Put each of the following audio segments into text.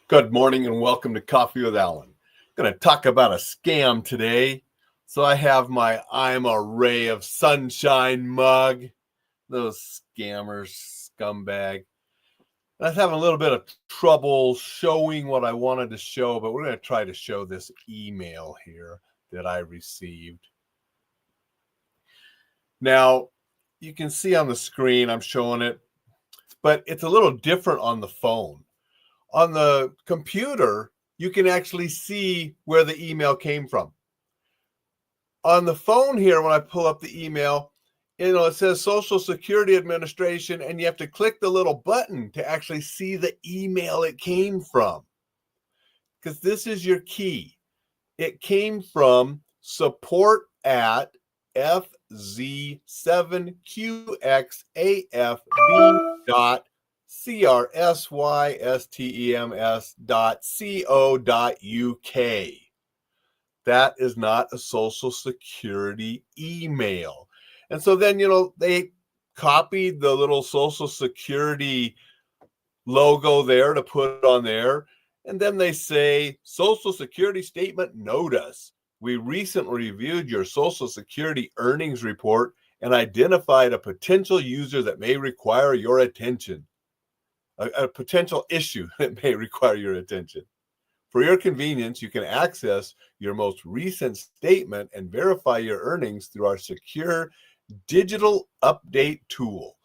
Good morning and welcome to Coffee with Alan. I'm going to talk about a scam today. So I have my I'm a Ray of Sunshine mug. Those scammers, scumbag. I was having a little bit of trouble showing what I wanted to show, but we're going to try to show this email here that I received. Now, you can see on the screen, I'm showing it, but it's a little different on the phone. On the computer, you can actually see where the email came from. On the phone here, when I pull up the email, it says Social Security Administration, and you have to click the little button to actually see the email it came from. Because this is your key. It came from support@fz7qxafb.crsystems.co.uk. That is not a Social Security email. And so then, they copied the little Social Security logo there to put on there. And then they say, Social Security statement notice. We recently reviewed your Social Security earnings report and identified a potential user that may require your attention. A potential issue that may require your attention. For your convenience, you can access your most recent statement and verify your earnings through our secure digital update tool.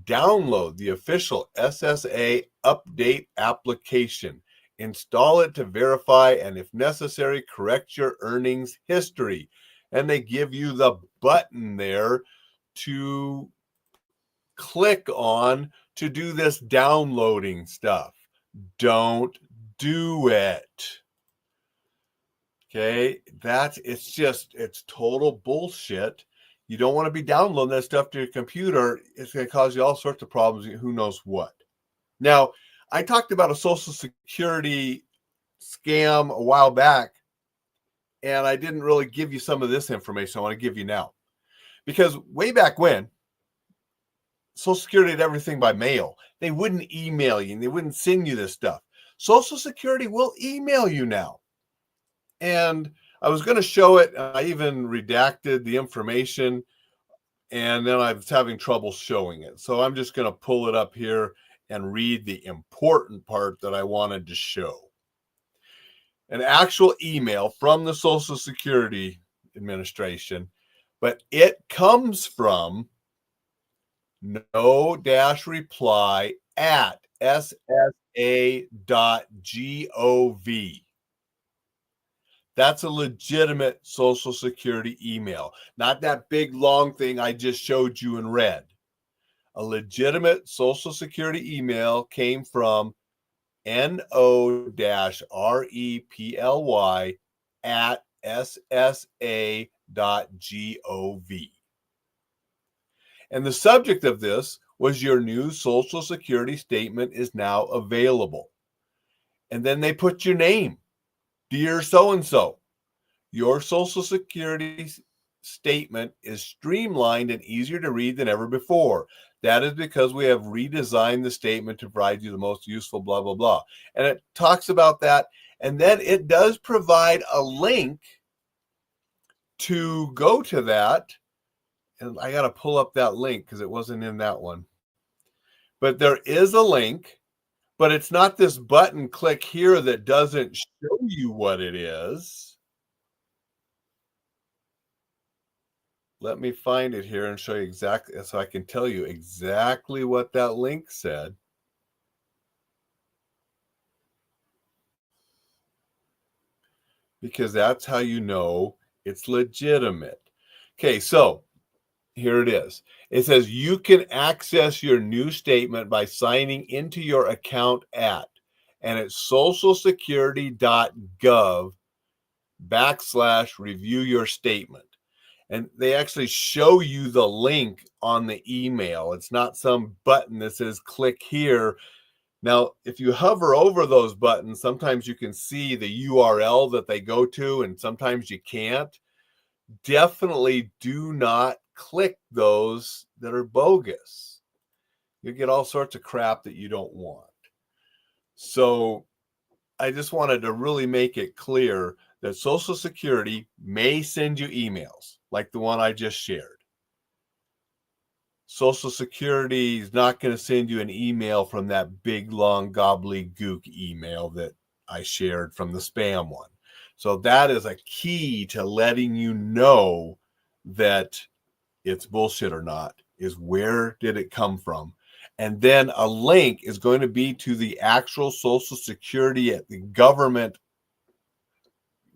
Download the official SSA update application. Install it to verify and, if necessary, correct your earnings history. And they give you the button there to click on to do this downloading stuff. Don't do it. Okay, it's total bullshit. You don't want to be downloading that stuff to your computer. It's going to cause you all sorts of problems, who knows what. Now, I talked about a Social Security scam a while back, and I didn't really give you some of this information I want to give you now. Because way back when, Social Security did everything by mail. They wouldn't email you, and they wouldn't send you this stuff. Social Security will email you now. And I was going to show it. I even redacted the information, and then I was having trouble showing it. So I'm just going to pull it up here and read the important part that I wanted to show. An actual email from the Social Security Administration, but it comes from no-reply@ssa.gov. That's a legitimate Social Security email, not that big long thing I just showed you and read. A legitimate Social Security email came from no-reply@ssa.gov. And the subject of this was your new Social Security statement is now available. And then they put your name. Dear so-and-so, your Social Security statement is streamlined and easier to read than ever before. That is because we have redesigned the statement to provide you the most useful blah, blah, blah. And it talks about that. And then it does provide a link to go to that. And I got to pull up that link because it wasn't in that one. But there is a link, but it's not this button click here that doesn't show you what it is. Let me find it here and show you exactly, so I can tell you exactly what that link said. Because that's how you know it's legitimate. Okay, so here it is. It says you can access your new statement by signing into your account at, and it's socialsecurity.gov/review your statement. And they actually show you the link on the email. It's not some button that says click here. Now, if you hover over those buttons, sometimes you can see the URL that they go to, and sometimes you can't. Definitely do not click those that are bogus. You get all sorts of crap that you don't want. So I just wanted to really make it clear that Social Security may send you emails like the one I just shared. Social Security is not going to send you an email from that big, long, gobbledygook email that I shared from the spam one. So that is a key to letting you know that it's bullshit or not, is where did it come from? And then a link is going to be to the actual Social Security at the government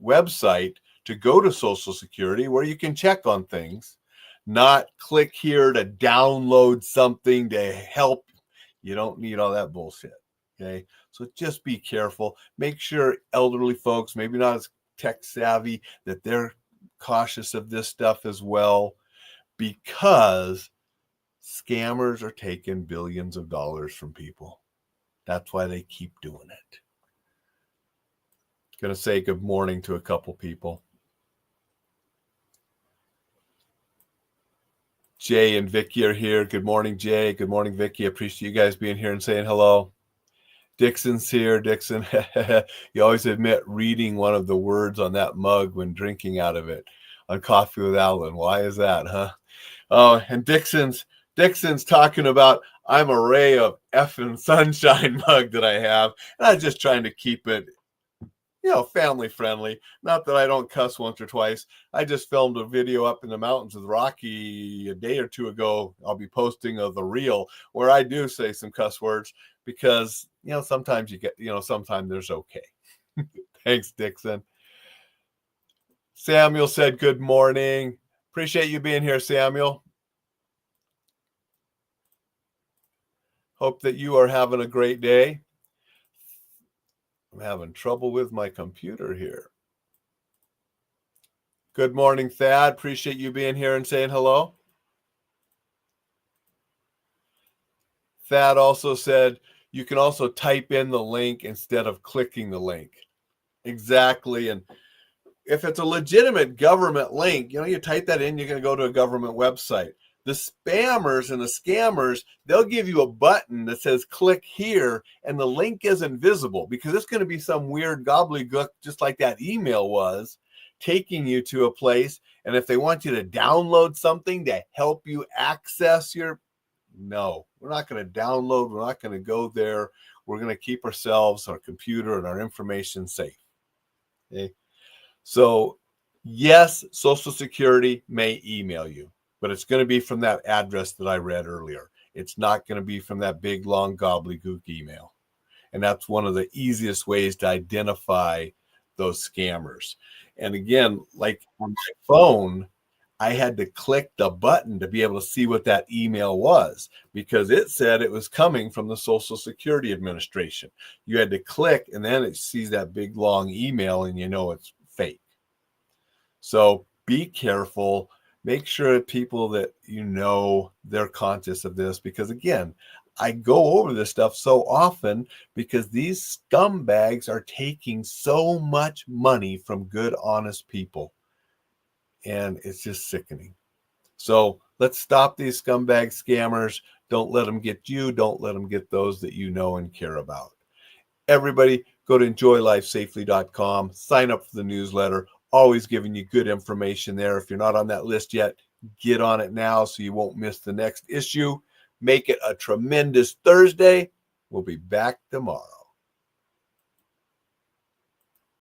website to go to Social Security where you can check on things, not click here to download something to help. You don't need all that bullshit. Okay. So just be careful. Make sure elderly folks, maybe not as tech savvy, that they're cautious of this stuff as well, because scammers are taking billions of dollars from people. That's why they keep doing it. Going to say good morning to a couple people. Jay and Vicky are here. Good morning, Jay. Good morning, Vicky. Appreciate you guys being here and saying hello. Dixon's here. Dixon, you always admit reading one of the words on that mug when drinking out of it on Coffee with Alan. Why is that, huh? Oh, and Dixon's talking about, I'm a ray of effing sunshine mug that I have. And I'm just trying to keep it, family friendly. Not that I don't cuss once or twice. I just filmed a video up in the mountains with Rocky a day or two ago. I'll be posting of the reel where I do say some cuss words because, sometimes you get, sometimes there's okay. Thanks, Dixon. Samuel said, good morning. Appreciate you being here, Samuel. Hope that you are having a great day. I'm having trouble with my computer here. Good morning, Thad. Appreciate you being here and saying hello. Thad also said you can also type in the link instead of clicking the link. Exactly. And if it's a legitimate government link, you type that in, you're going to go to a government website. The spammers and the scammers, they'll give you a button that says click here, and the link isn't visible because it's going to be some weird gobbledygook, just like that email was, taking you to a place. And if they want you to download something to help you access no, we're not going to download. We're not going to go there. We're going to keep ourselves, our computer, and our information safe. Okay. So yes, Social Security may email you, but it's going to be from that address that I read earlier. It's not going to be from that big, long gobbledygook email. And that's one of the easiest ways to identify those scammers. And again, like on my phone, I had to click the button to be able to see what that email was because it said it was coming from the Social Security Administration. You had to click, and then it sees that big, long email, and it's fake. So be careful. Make sure people that they're conscious of this, because again, I go over this stuff so often because these scumbags are taking so much money from good, honest people. And it's just sickening. So let's stop these scumbag scammers. Don't let them get you. Don't let them get those that you know and care about. Everybody, go to enjoylifesafely.com. Sign up for the newsletter. Always giving you good information there. If you're not on that list yet, get on it now so you won't miss the next issue. Make it a tremendous Thursday. We'll be back tomorrow.